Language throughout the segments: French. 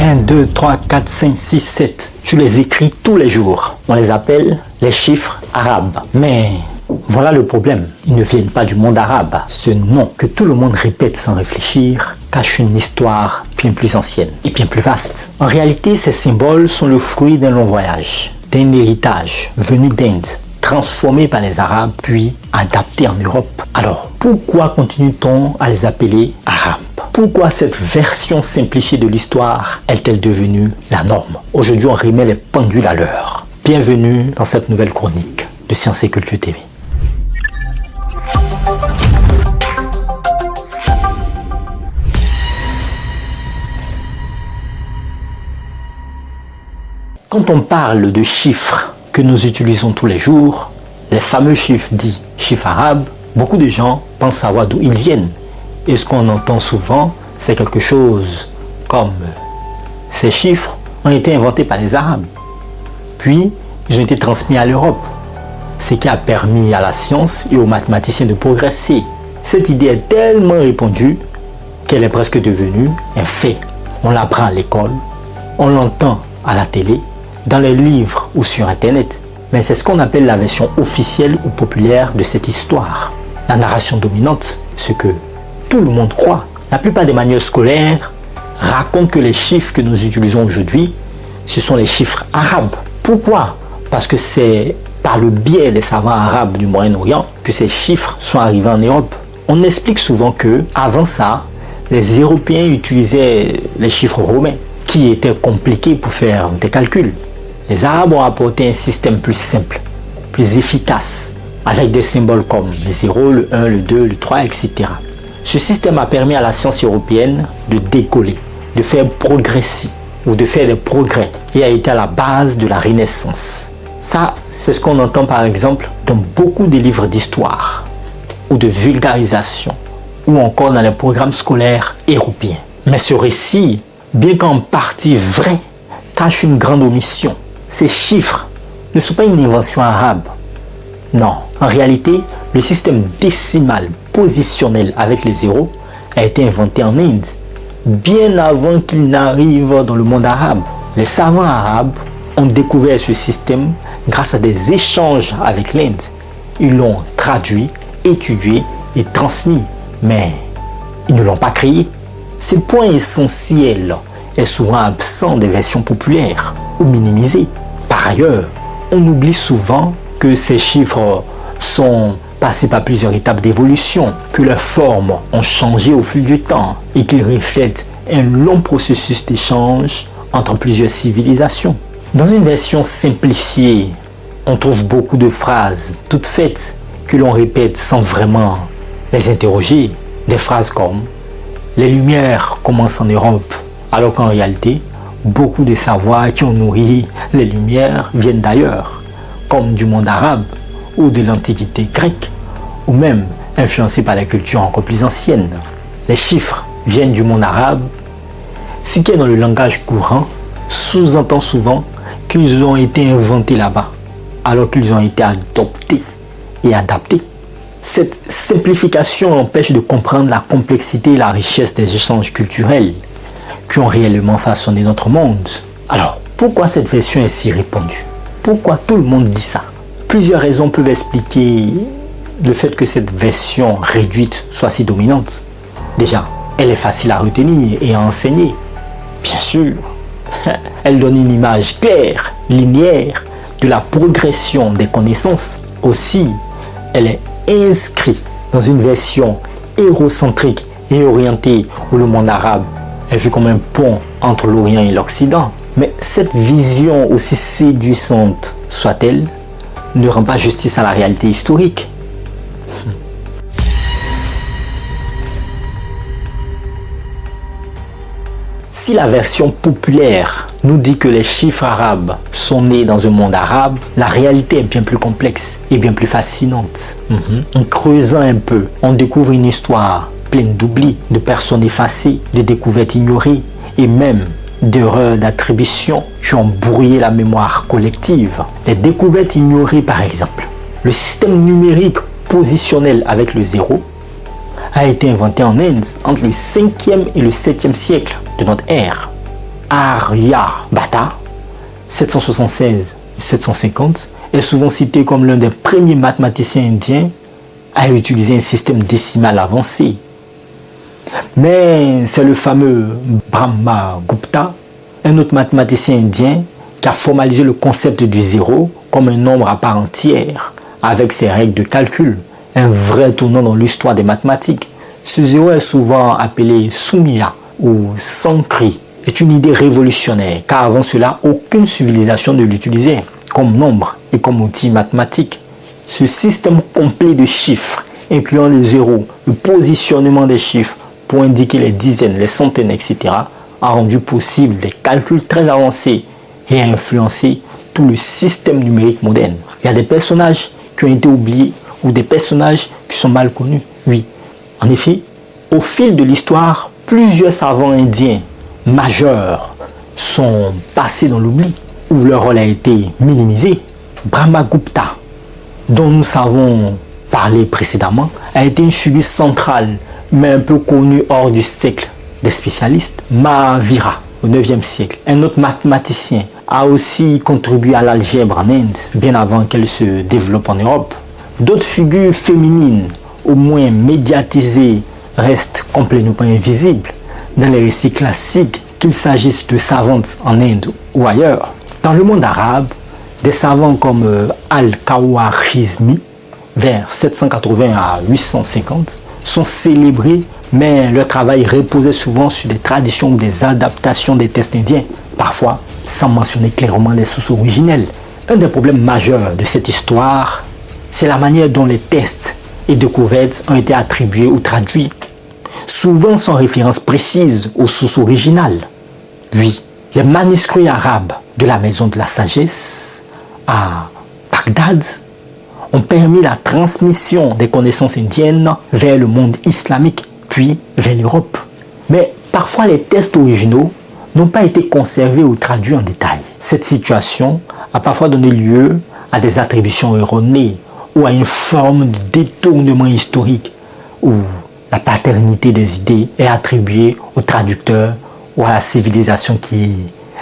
1, 2, 3, 4, 5, 6, 7. Tu les écris tous les jours. On les appelle les chiffres arabes. Mais voilà le problème. Ils ne viennent pas du monde arabe. Ce nom que tout le monde répète sans réfléchir cache une histoire bien plus ancienne et bien plus vaste. En réalité, ces symboles sont le fruit d'un long voyage, d'un héritage venu d'Inde, transformé par les Arabes puis adapté en Europe. Alors, pourquoi continue-t-on à les appeler Arabes? Pourquoi cette version simplifiée de l'histoire est-elle devenue la norme? Aujourd'hui, on remet les pendules à l'heure. Bienvenue dans cette nouvelle chronique de Sciences et Culture TV. Quand on parle de chiffres que nous utilisons tous les jours, les fameux chiffres dits chiffres arabes, beaucoup de gens pensent savoir d'où ils viennent. Et ce qu'on entend souvent, c'est quelque chose comme ces chiffres ont été inventés par les Arabes. Puis, ils ont été transmis à l'Europe, ce qui a permis à la science et aux mathématiciens de progresser. Cette idée est tellement répandue qu'elle est presque devenue un fait. On l'apprend à l'école, on l'entend à la télé, dans les livres ou sur Internet. Mais c'est ce qu'on appelle la version officielle ou populaire de cette histoire. La narration dominante, ce que tout le monde croit. La plupart des manuels scolaires racontent que les chiffres que nous utilisons aujourd'hui, ce sont les chiffres arabes. Pourquoi? Parce que c'est par le biais des savants arabes du Moyen-Orient que ces chiffres sont arrivés en Europe. On explique souvent que, avant ça, les Européens utilisaient les chiffres romains, qui étaient compliqués pour faire des calculs. Les Arabes ont apporté un système plus simple, plus efficace, avec des symboles comme le 0, le 1, le 2, le 3, etc. Ce système a permis à la science européenne de décoller, de faire progresser ou de faire des progrès et a été à la base de la Renaissance. Ça, c'est ce qu'on entend par exemple dans beaucoup de livres d'histoire ou de vulgarisation ou encore dans les programmes scolaires européens. Mais ce récit, bien qu'en partie vrai, cache une grande omission. Ces chiffres ne sont pas une invention arabe. Non, en réalité, le système décimal positionnel avec les zéros a été inventé en Inde, bien avant qu'il n'arrive dans le monde arabe. Les savants arabes ont découvert ce système grâce à des échanges avec l'Inde. Ils l'ont traduit, étudié et transmis, mais ils ne l'ont pas créé. Ce point essentiel est souvent absent des versions populaires ou minimisé. Par ailleurs, on oublie souvent que ces chiffres sont passés par plusieurs étapes d'évolution, que leurs formes ont changé au fil du temps et qu'ils reflètent un long processus d'échange entre plusieurs civilisations. Dans une version simplifiée, on trouve beaucoup de phrases toutes faites que l'on répète sans vraiment les interroger. Des phrases comme « Les Lumières commencent en Europe », alors qu'en réalité, beaucoup de savoirs qui ont nourri les Lumières viennent d'ailleurs, comme du monde arabe ou de l'Antiquité grecque, ou même influencés par la culture encore plus ancienne. Les chiffres viennent du monde arabe, ce qui est dans le langage courant sous-entend souvent qu'ils ont été inventés là-bas, alors qu'ils ont été adoptés et adaptés. Cette simplification empêche de comprendre la complexité et la richesse des échanges culturels qui ont réellement façonné notre monde. Alors, pourquoi cette version est si répandue? Pourquoi tout le monde dit ça? Plusieurs raisons peuvent expliquer le fait que cette version réduite soit si dominante. Déjà, elle est facile à retenir et à enseigner. Bien sûr, elle donne une image claire, linéaire de la progression des connaissances. Aussi, elle est inscrite dans une version eurocentrique et orientée où le monde arabe est vu comme un pont entre l'Orient et l'Occident. Mais cette vision, aussi séduisante soit-elle, ne rend pas justice à la réalité historique. Si la version populaire nous dit que les chiffres arabes sont nés dans un monde arabe, la réalité est bien plus complexe et bien plus fascinante. En creusant un peu, on découvre une histoire pleine d'oubli, de personnes effacées, de découvertes ignorées et même d'erreurs d'attribution qui ont brouillé la mémoire collective. Les découvertes ignorées par exemple, le système numérique positionnel avec le zéro a été inventé en Inde entre le 5e et le 7e siècle de notre ère. Aryabhata, 776-750, est souvent cité comme l'un des premiers mathématiciens indiens à utiliser un système décimal avancé. Mais c'est le fameux Brahmagupta, un autre mathématicien indien, qui a formalisé le concept du zéro comme un nombre à part entière, avec ses règles de calcul, un vrai tournant dans l'histoire des mathématiques. Ce zéro est souvent appelé Sumya ou Sankri, est une idée révolutionnaire, car avant cela, aucune civilisation ne l'utilisait comme nombre et comme outil mathématique. Ce système complet de chiffres, incluant les zéros, le positionnement des chiffres pour indiquer les dizaines, les centaines, etc., a rendu possible des calculs très avancés et a influencé tout le système numérique moderne. Il y a des personnages qui ont été oubliés ou des personnages qui sont mal connus. Oui, en effet, au fil de l'histoire, plusieurs savants indiens majeurs sont passés dans l'oubli où leur rôle a été minimisé. Brahmagupta, dont nous savons parler précédemment, a été une figure centrale mais un peu connue hors du cercle des spécialistes. Mahavira, au 9e siècle, un autre mathématicien, a aussi contribué à l'algèbre en Inde, bien avant qu'elle se développe en Europe. D'autres figures féminines, au moins médiatisées, restent complètement invisibles dans les récits classiques, qu'il s'agisse de savantes en Inde ou ailleurs. Dans le monde arabe, des savants comme Al-Khawarizmi, vers 780 à 850, sont célébrés, mais leur travail reposait souvent sur des traditions ou des adaptations des textes indiens, parfois sans mentionner clairement les sources originelles. Un des problèmes majeurs de cette histoire, c'est la manière dont les textes et découvertes ont été attribués ou traduits, souvent sans référence précise aux sources originales. Oui, les manuscrits arabes de la Maison de la Sagesse à Bagdad ont permis la transmission des connaissances indiennes vers le monde islamique, puis vers l'Europe. Mais parfois les textes originaux n'ont pas été conservés ou traduits en détail. Cette situation a parfois donné lieu à des attributions erronées ou à une forme de détournement historique où la paternité des idées est attribuée aux traducteurs ou à la civilisation qui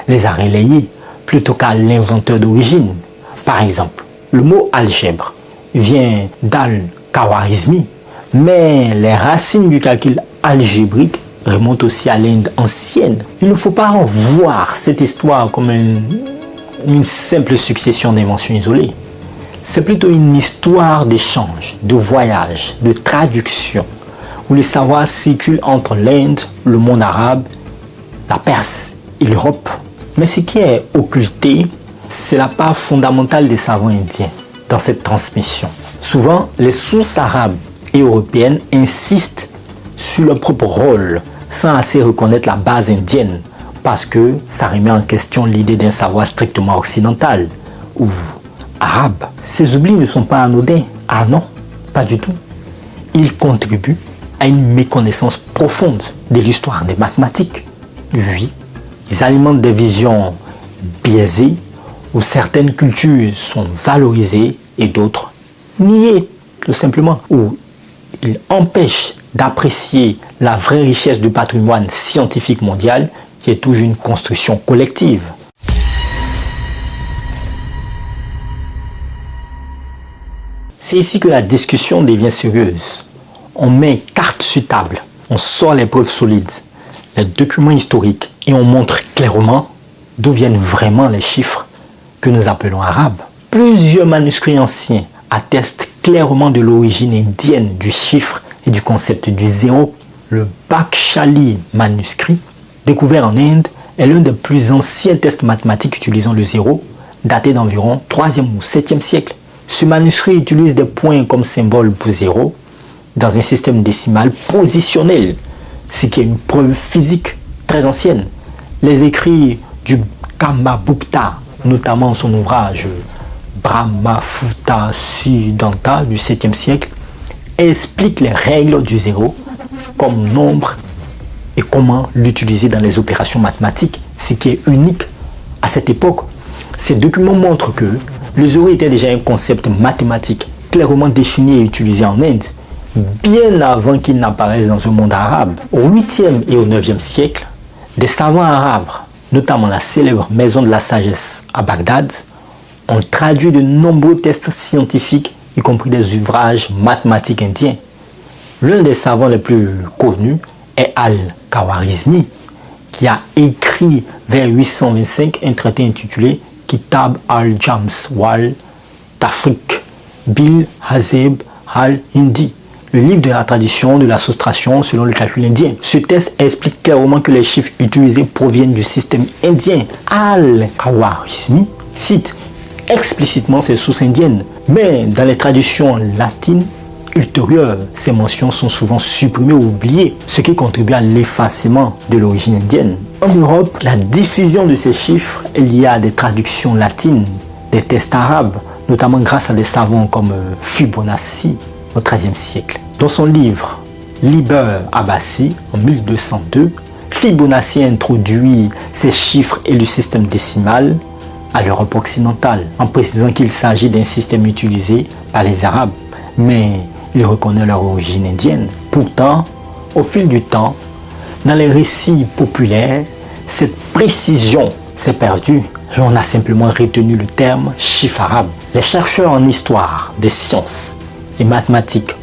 les a relayées plutôt qu'à l'inventeur d'origine. Par exemple, le mot algèbre vient d'Al-Khawarizmi, mais les racines du calcul algébrique remontent aussi à l'Inde ancienne. Il ne faut pas voir cette histoire comme une simple succession d'inventions isolées. C'est plutôt une histoire d'échange, de voyage, de traduction, où les savoirs circulent entre l'Inde, le monde arabe, la Perse et l'Europe. Mais ce qui est occulté, c'est la part fondamentale des savants indiens dans cette transmission. Souvent, les sources arabes et européennes insistent sur leur propre rôle sans assez reconnaître la base indienne parce que ça remet en question l'idée d'un savoir strictement occidental ou arabe. Ces oublis ne sont pas anodins. Ah non, pas du tout. Ils contribuent à une méconnaissance profonde de l'histoire des mathématiques. Oui, ils alimentent des visions biaisées où certaines cultures sont valorisées et d'autres niées, tout simplement, où ils empêchent d'apprécier la vraie richesse du patrimoine scientifique mondial qui est toujours une construction collective. C'est ici que la discussion devient sérieuse. On met carte sur table, on sort les preuves solides, les documents historiques et on montre clairement d'où viennent vraiment les chiffres que nous appelons arabes. Plusieurs manuscrits anciens attestent clairement de l'origine indienne du chiffre et du concept du zéro. Le Bakshali manuscrit, découvert en Inde, est l'un des plus anciens tests mathématiques utilisant le zéro, daté d'environ 3e ou 7e siècle. Ce manuscrit utilise des points comme symbole pour zéro dans un système décimal positionnel, ce qui est une preuve physique très ancienne. Les écrits du Kamabhupta, notamment son ouvrage Brahmafutta Siddhanta du 7e siècle, expliquent les règles du zéro comme nombre et comment l'utiliser dans les opérations mathématiques, ce qui est unique à cette époque. Ces documents montrent que le zéro était déjà un concept mathématique clairement défini et utilisé en Inde, bien avant qu'il n'apparaisse dans le monde arabe. Au 8e et au 9e siècle, des savants arabes notamment la célèbre Maison de la Sagesse à Bagdad, ont traduit de nombreux textes scientifiques, y compris des ouvrages mathématiques indiens. L'un des savants les plus connus est Al-Khawarizmi, qui a écrit vers 825 un traité intitulé Kitab al-Jams wal Tafriq bil Hazeb al-Hindi, le livre de la tradition de la soustraction selon le calcul indien. Ce texte explique clairement que les chiffres utilisés proviennent du système indien. Al-Khawarizmi cite explicitement ces sources indiennes, mais dans les traditions latines ultérieures, ces mentions sont souvent supprimées ou oubliées, ce qui contribue à l'effacement de l'origine indienne. En Europe, la diffusion de ces chiffres est liée à des traductions latines, des textes arabes, notamment grâce à des savants comme Fibonacci au XIIIe siècle. Dans son livre Liber Abbasi en 1202, Fibonacci introduit ces chiffres et le système décimal à l'Europe occidentale, en précisant qu'il s'agit d'un système utilisé par les Arabes, mais il reconnaît leur origine indienne. Pourtant, au fil du temps, dans les récits populaires, cette précision s'est perdue et on a simplement retenu le terme chiffre arabe. Les chercheurs en histoire des sciences et mathématiques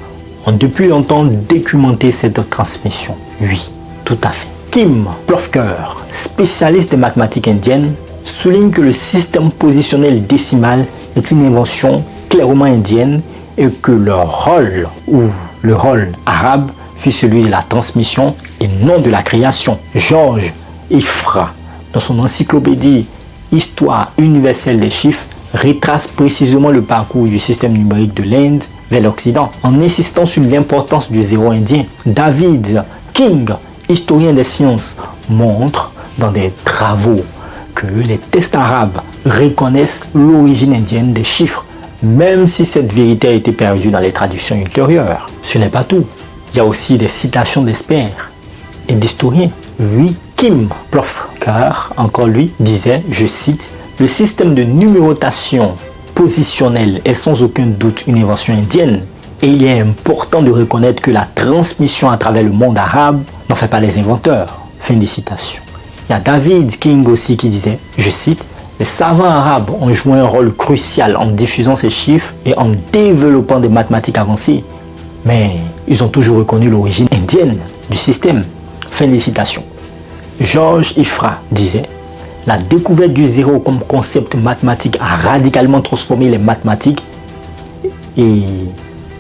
ont depuis longtemps documenté cette transmission. Oui, tout à fait. Kim Plofker, spécialiste des mathématiques indiennes, souligne que le système positionnel décimal est une invention clairement indienne et que leur rôle, ou le rôle arabe, fut celui de la transmission et non de la création. Georges Ifra, dans son encyclopédie Histoire universelle des chiffres, retrace précisément le parcours du système numérique de l'Inde vers l'Occident, en insistant sur l'importance du zéro indien. David King, historien des sciences, montre dans des travaux que les textes arabes reconnaissent l'origine indienne des chiffres, même si cette vérité a été perdue dans les traductions ultérieures. Ce n'est pas tout. Il y a aussi des citations d'experts et d'historiens. Oui, Kim Plofker, encore lui, disait, je cite, « Le système de numérotation positionnelle est sans aucun doute une invention indienne et il est important de reconnaître que la transmission à travers le monde arabe n'en fait pas les inventeurs. » Fin de citation. Il y a David King aussi qui disait, je cite, « Les savants arabes ont joué un rôle crucial en diffusant ces chiffres et en développant des mathématiques avancées, mais ils ont toujours reconnu l'origine indienne du système. » Fin de citation. Georges Ifra disait, « La découverte du zéro comme concept mathématique a radicalement transformé les mathématiques et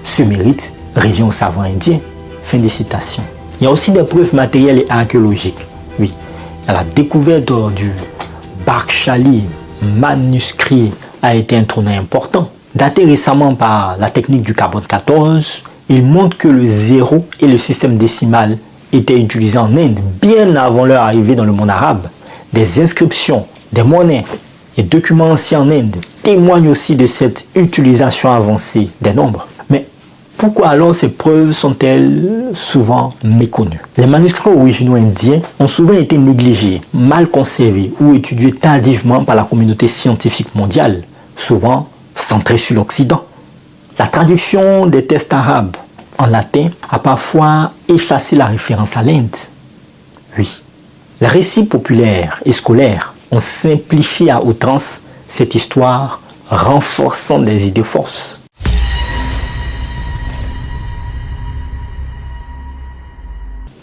ce mérite revient aux savants indiens. » Fin de citation. Il y a aussi des preuves matérielles et archéologiques. Oui, la découverte du Bakhchali manuscrit a été un tournant important. Daté récemment par la technique du carbone 14, il montre que le zéro et le système décimal étaient utilisés en Inde bien avant leur arrivée dans le monde arabe. Des inscriptions, des monnaies et documents anciens en Inde témoignent aussi de cette utilisation avancée des nombres. Mais pourquoi alors ces preuves sont-elles souvent méconnues? Les manuscrits originaux indiens ont souvent été négligés, mal conservés ou étudiés tardivement par la communauté scientifique mondiale, souvent centrée sur l'Occident. La traduction des textes arabes en latin a parfois effacé la référence à l'Inde. Oui, les récits populaires et scolaires ont simplifié à outrance cette histoire, renforçant des idées fausses.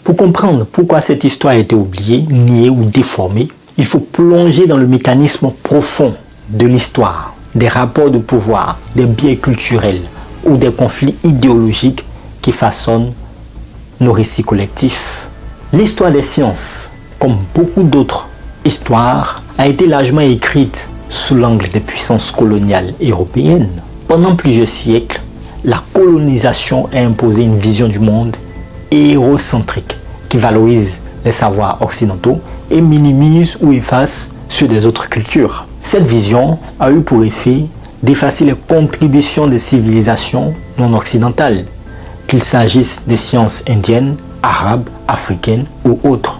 Pour comprendre pourquoi cette histoire a été oubliée, niée ou déformée, il faut plonger dans le mécanisme profond de l'histoire, des rapports de pouvoir, des biais culturels ou des conflits idéologiques qui façonnent nos récits collectifs. L'histoire des sciences, comme beaucoup d'autres histoires, a été largement écrite sous l'angle des puissances coloniales européennes. Pendant plusieurs siècles, la colonisation a imposé une vision du monde hérocentrique qui valorise les savoirs occidentaux et minimise ou efface ceux des autres cultures. Cette vision a eu pour effet d'effacer les contributions des civilisations non occidentales, qu'il s'agisse des sciences indiennes, arabes, africaines ou autres.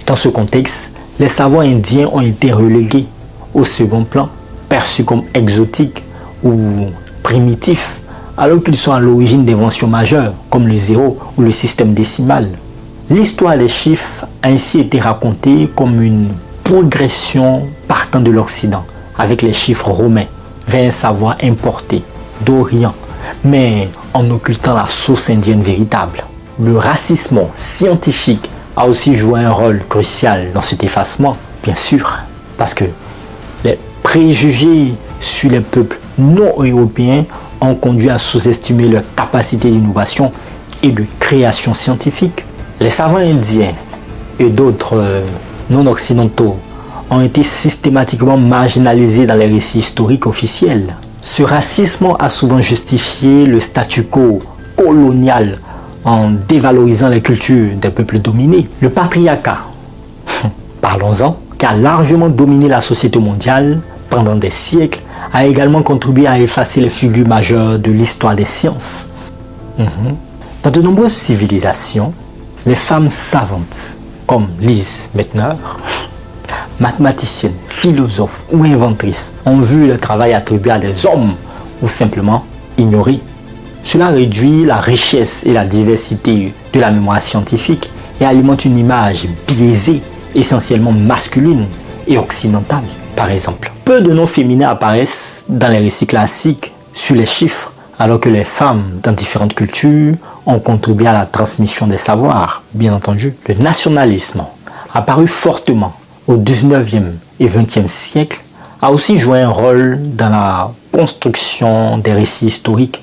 Dans ce contexte, les savoirs indiens ont été relégués au second plan, perçus comme exotiques ou primitifs, alors qu'ils sont à l'origine d'inventions majeures, comme le zéro ou le système décimal. L'histoire des chiffres a ainsi été racontée comme une progression partant de l'Occident avec les chiffres romains vers un savoir importé d'Orient, mais en occultant la source indienne véritable. Le racisme scientifique a aussi joué un rôle crucial dans cet effacement, bien sûr, parce que les préjugés sur les peuples non européens ont conduit à sous-estimer leur capacité d'innovation et de création scientifique. Les savants indiens et d'autres non-occidentaux ont été systématiquement marginalisés dans les récits historiques officiels. Ce racisme a souvent justifié le statu quo colonial en dévalorisant les cultures des peuples dominés. Le patriarcat, parlons-en, qui a largement dominé la société mondiale pendant des siècles, a également contribué à effacer les figures majeures de l'histoire des sciences. Dans de nombreuses civilisations, les femmes savantes, comme Lise Meitner, mathématiciennes, philosophes ou inventrices, ont vu le travail attribué à des hommes ou simplement ignoré. Cela réduit la richesse et la diversité de la mémoire scientifique et alimente une image biaisée, essentiellement masculine et occidentale, par exemple. Peu de noms féminins apparaissent dans les récits classiques sur les chiffres, alors que les femmes dans différentes cultures ont contribué à la transmission des savoirs, bien entendu. Le nationalisme, apparu fortement au 19e et 20e siècle, a aussi joué un rôle dans la construction des récits historiques.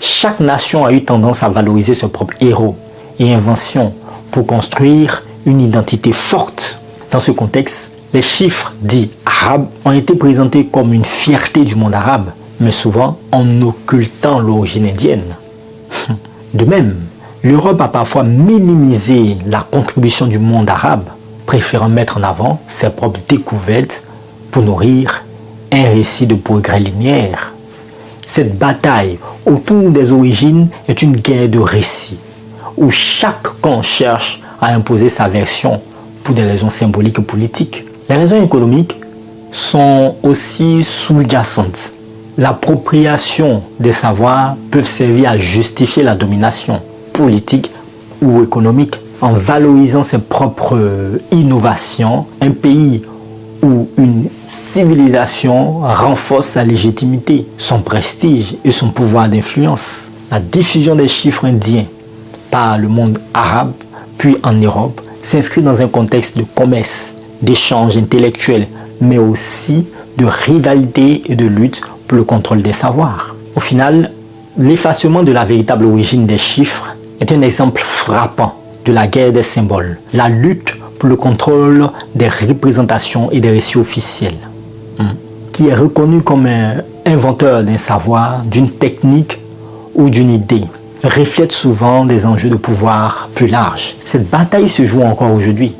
Chaque nation a eu tendance à valoriser ses propres héros et inventions pour construire une identité forte. Dans ce contexte, les chiffres dits arabes ont été présentés comme une fierté du monde arabe, mais souvent en occultant l'origine indienne. De même, l'Europe a parfois minimisé la contribution du monde arabe, préférant mettre en avant ses propres découvertes pour nourrir un récit de progrès linéaire. Cette bataille autour des origines est une guerre de récits, où chaque camp cherche à imposer sa version pour des raisons symboliques et politiques. Les raisons économiques sont aussi sous-jacentes. L'appropriation des savoirs peut servir à justifier la domination politique ou économique. En valorisant ses propres innovations, un pays ou une civilisation renforce sa légitimité, son prestige et son pouvoir d'influence. La diffusion des chiffres indiens par le monde arabe, puis en Europe, s'inscrit dans un contexte de commerce, d'échanges intellectuels, mais aussi de rivalité et de lutte pour le contrôle des savoirs. Au final, l'effacement de la véritable origine des chiffres est un exemple frappant de la guerre des symboles, la lutte pour le contrôle des représentations et des récits officiels, qui est reconnu comme un inventeur d'un savoir, d'une technique ou d'une idée, reflète souvent des enjeux de pouvoir plus larges. Cette bataille se joue encore aujourd'hui,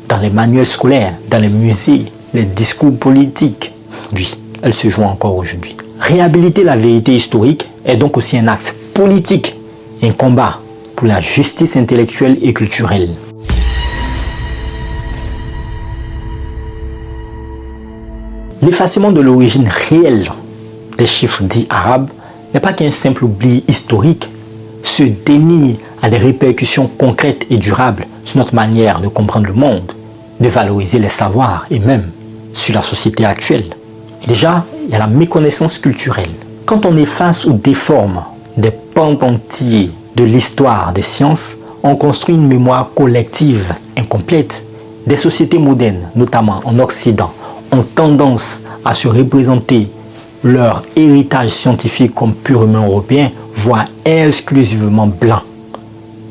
dans les manuels scolaires, dans les musées, les discours politiques. Oui, elle se joue encore aujourd'hui. Réhabiliter la vérité historique est donc aussi un acte politique, un combat pour la justice intellectuelle et culturelle. L'effacement de l'origine réelle des chiffres dits arabes n'est pas qu'un simple oubli historique. Ce déni a des répercussions concrètes et durables sur notre manière de comprendre le monde, de valoriser les savoirs et même sur la société actuelle. Déjà, il y a la méconnaissance culturelle. Quand on efface ou déforme des pans entiers de l'histoire des sciences, on construit une mémoire collective incomplète. Des sociétés modernes, notamment en Occident, ont tendance à se représenter leur héritage scientifique comme purement européen, voire exclusivement blanc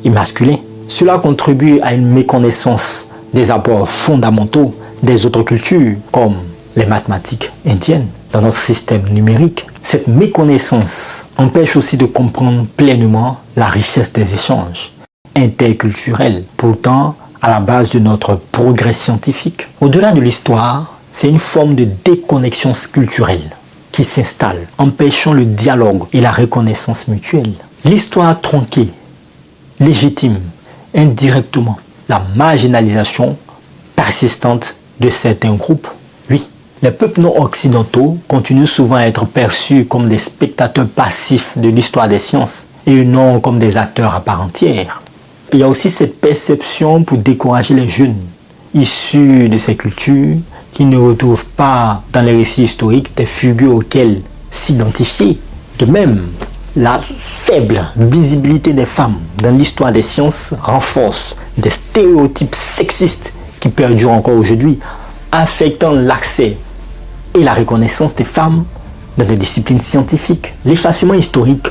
et masculin. Cela contribue à une méconnaissance des apports fondamentaux des autres cultures, comme les mathématiques indiennes, dans notre système numérique. Cette méconnaissance empêche aussi de comprendre pleinement la richesse des échanges interculturels, pourtant à la base de notre progrès scientifique. Au-delà de l'histoire, c'est une forme de déconnexion culturelle qui s'installe, empêchant le dialogue et la reconnaissance mutuelle. L'histoire tronquée légitime indirectement la marginalisation persistante de certains groupes. Oui, les peuples non occidentaux continuent souvent à être perçus comme des spectateurs passifs de l'histoire des sciences et non comme des acteurs à part entière. Il y a aussi cette perception pour décourager les jeunes issus de ces cultures qui ne retrouvent pas dans les récits historiques des figures auxquelles s'identifier. De même, la faible visibilité des femmes dans l'histoire des sciences renforce des stéréotypes sexistes qui perdurent encore aujourd'hui, affectant l'accès et la reconnaissance des femmes dans les disciplines scientifiques. L'effacement historique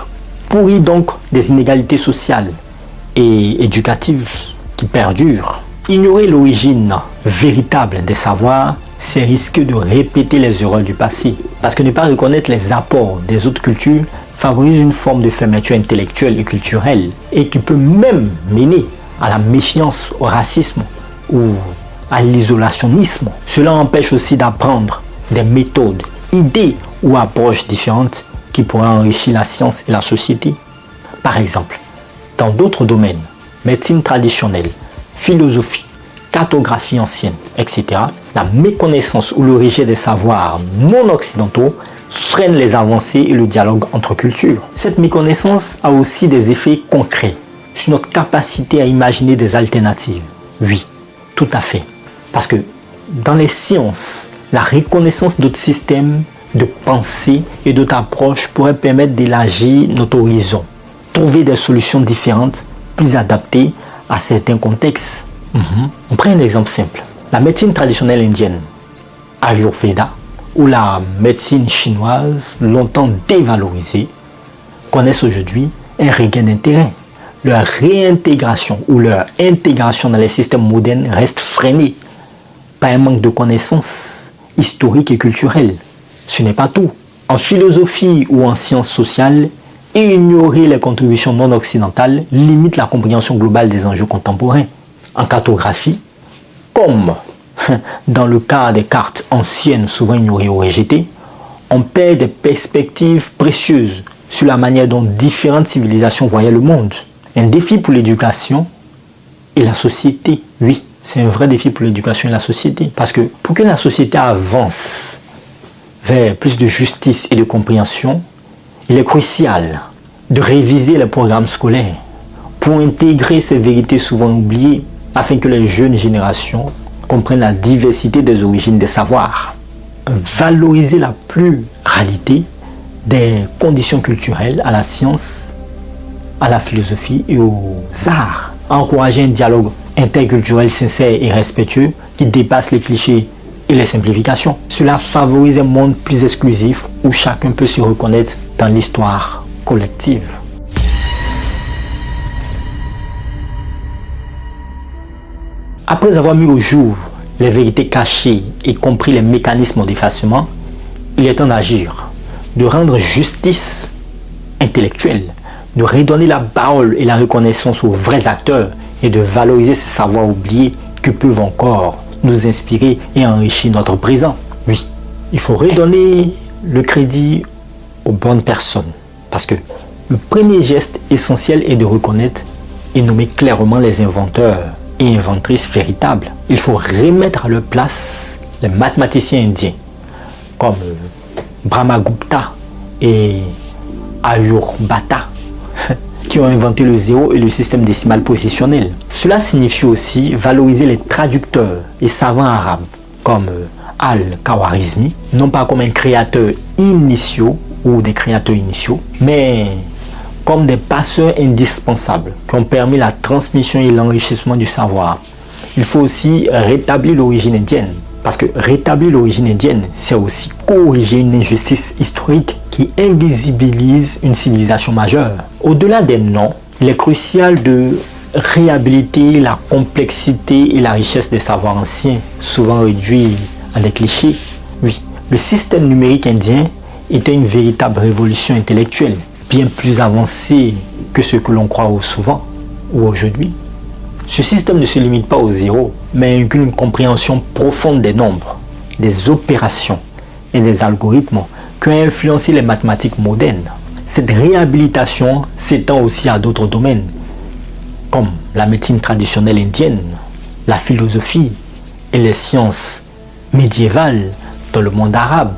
pourrit donc des inégalités sociales et éducatives qui perdurent. Ignorer l'origine véritable des savoirs, c'est risquer de répéter les erreurs du passé. Parce que ne pas reconnaître les apports des autres cultures favorise une forme de fermeture intellectuelle et culturelle et qui peut même mener à la méfiance, au racisme ou à l'isolationnisme. Cela empêche aussi d'apprendre des méthodes, idées ou approches différentes qui pourraient enrichir la science et la société. Par exemple, dans d'autres domaines, médecine traditionnelle, philosophie, cartographie ancienne, etc., la méconnaissance ou le rejet des savoirs non occidentaux freine les avancées et le dialogue entre cultures. Cette méconnaissance a aussi des effets concrets sur notre capacité à imaginer des alternatives. Oui, tout à fait. Parce que dans les sciences, la reconnaissance d'autres systèmes de pensée et d'autres approches pourrait permettre d'élargir notre horizon, trouver des solutions différentes, plus adaptées à certains contextes. On prend un exemple simple. La médecine traditionnelle indienne, Ayurveda, ou la médecine chinoise, longtemps dévalorisée, connaissent aujourd'hui un regain d'intérêt. Leur réintégration ou leur intégration dans les systèmes modernes reste freinée par un manque de connaissances historiques et culturelles. Ce n'est pas tout. En philosophie ou en sciences sociales, ignorer les contributions non occidentales limite la compréhension globale des enjeux contemporains. En cartographie, comme dans le cas des cartes anciennes souvent ignorées ou rejetées, on perd des perspectives précieuses sur la manière dont différentes civilisations voyaient le monde. Un défi pour l'éducation et la société. Oui, c'est un vrai défi pour l'éducation et la société. Parce que pour que la société avance vers plus de justice et de compréhension, il est crucial de réviser les programmes scolaires pour intégrer ces vérités souvent oubliées afin que les jeunes générations comprennent la diversité des origines des savoirs. Valoriser la pluralité des conditions culturelles à la science, à la philosophie et aux arts. Encourager un dialogue interculturel sincère et respectueux qui dépasse les clichés et les simplifications. Cela favorise un monde plus exclusif où chacun peut se reconnaître dans l'histoire collective. Après avoir mis au jour les vérités cachées et compris les mécanismes d'effacement, il est temps d'agir, de rendre justice intellectuelle, de redonner la parole et la reconnaissance aux vrais acteurs et de valoriser ces savoirs oubliés qui peuvent encore nous inspirer et enrichir notre présent. Oui, il faut redonner le crédit aux bonnes personnes parce que le premier geste essentiel est de reconnaître et nommer clairement les inventeurs et inventrices véritables. Il faut remettre à leur place les mathématiciens indiens comme Brahmagupta et Aryabhata qui ont inventé le zéro et le système décimal positionnel. Cela signifie aussi valoriser les traducteurs et savants arabes comme Al-Khwarizmi, non pas comme un créateur initiaux ou des créateurs initiaux, mais comme des passeurs indispensables qui ont permis la transmission et l'enrichissement du savoir. Il faut aussi rétablir l'origine indienne. Parce que rétablir l'origine indienne, c'est aussi corriger une injustice historique qui invisibilise une civilisation majeure. Au-delà des noms, il est crucial de réhabiliter la complexité et la richesse des savoirs anciens, souvent réduits à des clichés. Oui, le système numérique indien était une véritable révolution intellectuelle, bien plus avancée que ce que l'on croit souvent ou aujourd'hui. Ce système ne se limite pas au zéro, mais inclut une compréhension profonde des nombres, des opérations et des algorithmes qui ont influencé les mathématiques modernes. Cette réhabilitation s'étend aussi à d'autres domaines, comme la médecine traditionnelle indienne, la philosophie et les sciences médiévales dans le monde arabe.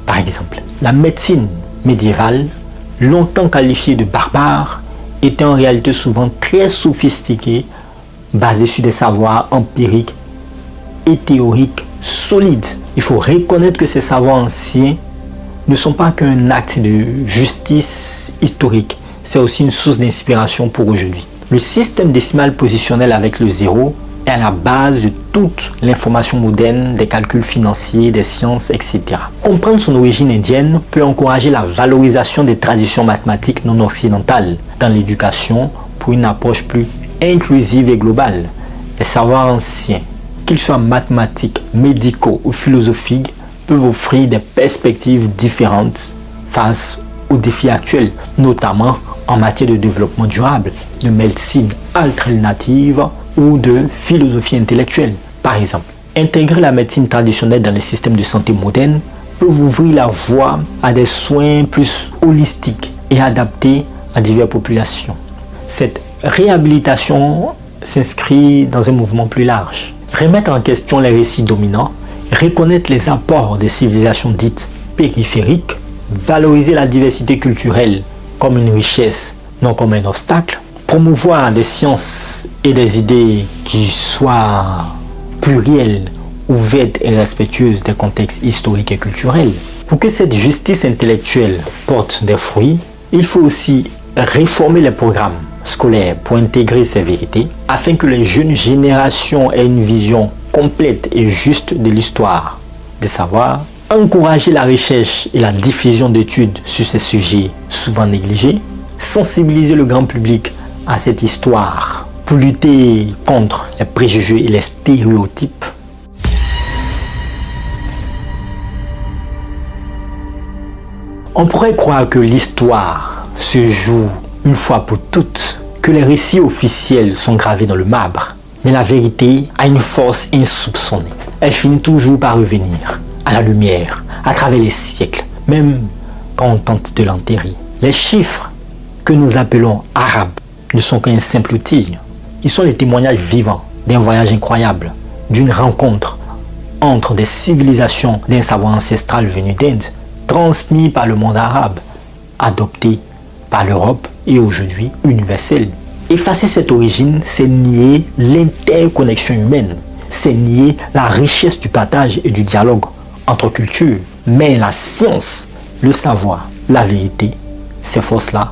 Par exemple, la médecine médiévale, longtemps qualifiée de barbare, était en réalité souvent très sophistiquée, basée sur des savoirs empiriques et théoriques solides. Il faut reconnaître que ces savoirs anciens ne sont pas qu'un acte de justice historique, c'est aussi une source d'inspiration pour aujourd'hui. Le système décimal positionnel avec le zéro est à la base de toute l'information moderne, des calculs financiers, des sciences, etc. Comprendre son origine indienne peut encourager la valorisation des traditions mathématiques non occidentales dans l'éducation pour une approche plus inclusive et globale. Les savoirs anciens, qu'ils soient mathématiques, médicaux ou philosophiques, peuvent offrir des perspectives différentes face aux défis actuels, notamment en matière de développement durable, de médecine alternative ou de philosophie intellectuelle. Par exemple, intégrer la médecine traditionnelle dans les systèmes de santé modernes peut ouvrir la voie à des soins plus holistiques et adaptés à diverses populations. Cette réhabilitation s'inscrit dans un mouvement plus large. Remettre en question les récits dominants, reconnaître les apports des civilisations dites périphériques, valoriser la diversité culturelle comme une richesse, non comme un obstacle, promouvoir des sciences et des idées qui soient plurielles, ouvertes et respectueuses des contextes historiques et culturels. Pour que cette justice intellectuelle porte des fruits, il faut aussi réformer les programmes scolaires pour intégrer ces vérités, afin que les jeunes générations aient une vision complète et juste de l'histoire des savoirs, encourager la recherche et la diffusion d'études sur ces sujets souvent négligés, sensibiliser le grand public à cette histoire pour lutter contre les préjugés et les stéréotypes. On pourrait croire que l'histoire se joue une fois pour toutes, que les récits officiels sont gravés dans le marbre. Mais la vérité a une force insoupçonnée. Elle finit toujours par revenir à la lumière, à travers les siècles, même quand on tente de l'enterrer. Les chiffres que nous appelons arabes ne sont qu'un simple outil. Ils sont les témoignages vivants d'un voyage incroyable, d'une rencontre entre des civilisations d'un savoir ancestral venu d'Inde, transmis par le monde arabe, adopté par l'Europe et aujourd'hui universel. Effacer cette origine, c'est nier l'interconnexion humaine, c'est nier la richesse du partage et du dialogue entre cultures. Mais la science, le savoir, la vérité, ces forces-là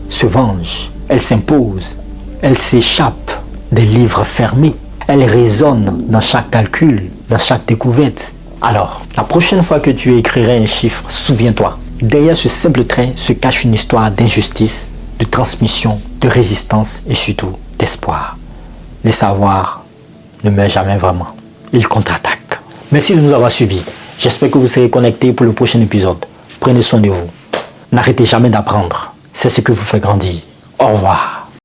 se vengent, elles s'imposent, elles s'échappent des livres fermés, elles résonnent dans chaque calcul, dans chaque découverte. Alors, la prochaine fois que tu écrirais un chiffre, souviens-toi, derrière ce simple trait se cache une histoire d'injustice, de transmission, de résistance et surtout d'espoir. Les savoirs ne meurent jamais vraiment, ils contre-attaquent. Merci de nous avoir suivis. J'espère que vous serez connectés pour le prochain épisode. Prenez soin de vous. N'arrêtez jamais d'apprendre. C'est ce que vous fait grandir. Au revoir.